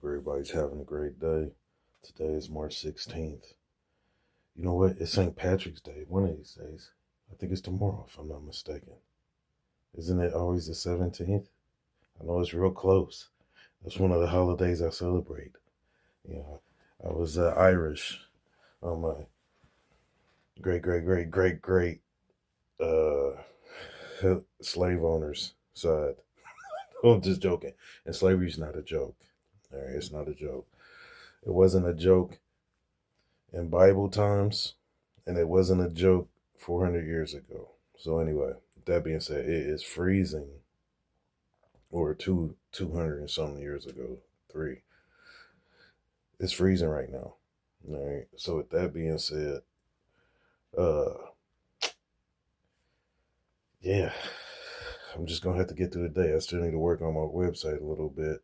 everybody's having a great day. Today is March 16th. You know what? It's St. Patrick's Day, one of these days. I think it's tomorrow, if I'm not mistaken. Isn't it always the 17th? I know it's real close. That's one of the holidays I celebrate. You know, I was Irish on my great uh, slave owners' side. I'm just joking. And slavery's not a joke. All right, it's not a joke. It wasn't a joke in Bible times, and it wasn't a joke 400 years ago. So anyway, that being said, it is freezing, or 200 and something years ago, three. It's freezing right now. All right. So with that being said, uh, yeah, I'm just gonna have to get through the day. I still need to work on my website a little bit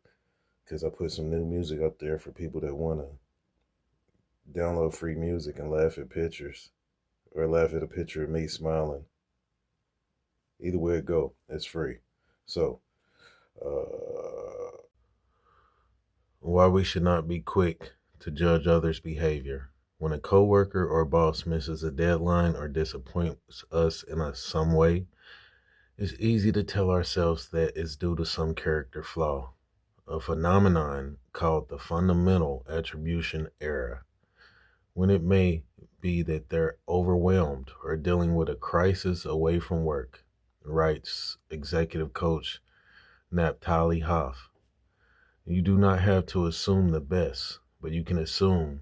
because I put some new music up there for people that wanna download free music and laugh at pictures or laugh at a picture of me smiling. Either way it go, it's free. So, why we should not be quick to judge others' behavior. When a coworker or boss misses a deadline or disappoints us in some way, it's easy to tell ourselves that it's due to some character flaw, a phenomenon called the fundamental attribution error, when it may be that they're overwhelmed or dealing with a crisis away from work, writes executive coach Naphtali Hoff. You do not have to assume the best, but you can assume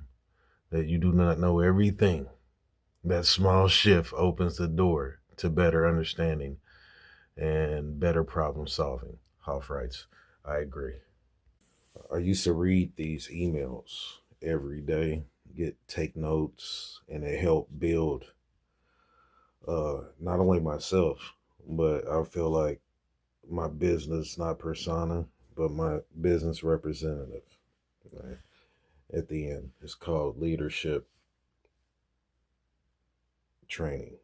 that you do not know everything. That small shift opens the door to better understanding and better problem solving. Hoff writes, I agree. I used to read these emails every day, take notes, and it helped build not only myself, but I feel like my business, not persona, but my business representative. Right? At the end, it's called leadership training.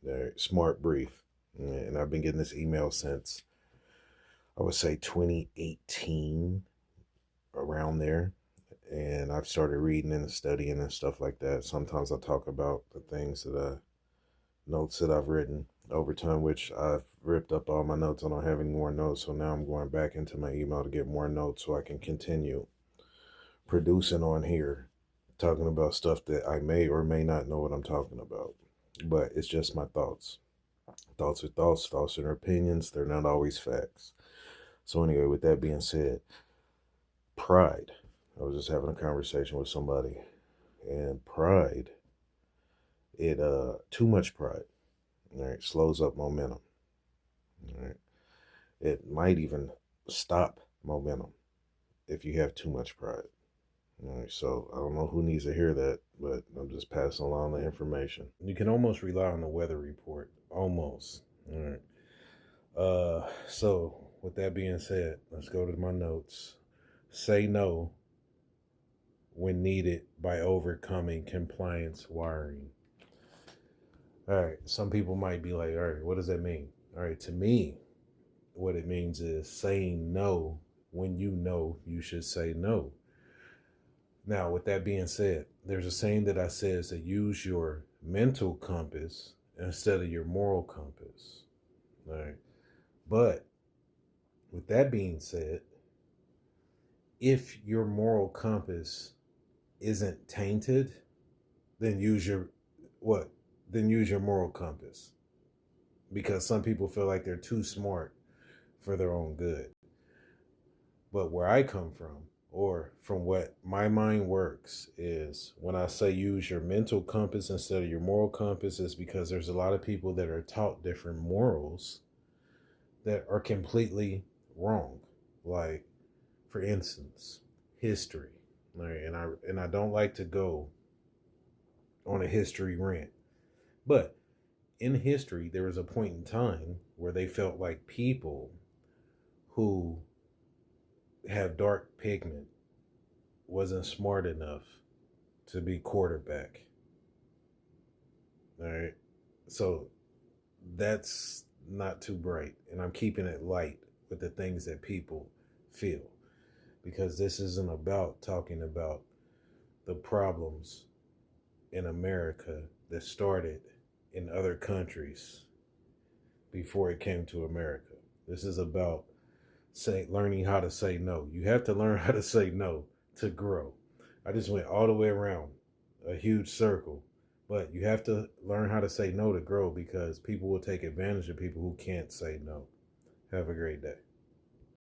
Right? Smart brief. And I've been getting this email since, I would say, 2018, around there. And I've started reading and studying and stuff like that. Sometimes I talk about the things notes that I've written over time, which I've ripped up all my notes. I don't have any more notes. So now I'm going back into my email to get more notes so I can continue producing on here, talking about stuff that I may or may not know what I'm talking about. But it's just my thoughts. Thoughts are thoughts, thoughts are opinions. They're not always facts. So anyway, with that being said, pride. I was just having a conversation with somebody, and pride, it too much pride, all right, slows up momentum. All right. It might even stop momentum if you have too much pride. All right, so I don't know who needs to hear that, but I'm just passing along the information. You can almost rely on the weather report. Almost. All right. So with that being said, let's go to my notes. Say no when needed by overcoming compliance wiring. All right. Some people might be like, all right, what does that mean? All right. To me, what it means is saying no when you know you should say no. Now, with that being said, there's a saying that I says to use your mental compass instead of your moral compass. All right. But with that being said, if your moral compass isn't tainted, then use your what? Then use your moral compass. Because some people feel like they're too smart for their own good. But where I come from, or from what my mind works, is when I say use your mental compass instead of your moral compass, is because there's a lot of people that are taught different morals that are completely wrong. Like, for instance, history. Right? And I don't like to go on a history rant, but in history there was a point in time where they felt like people who have dark pigment wasn't smart enough to be quarterback. All right. So that's not too bright. And I'm keeping it light with the things that people feel. because this isn't about talking about the problems in America that started in other countries before it came to America. This is about learning how to say no. You have to learn how to say no to grow. I just went all the way around a huge circle, but you have to learn how to say no to grow, because people will take advantage of people who can't say no. Have a great day.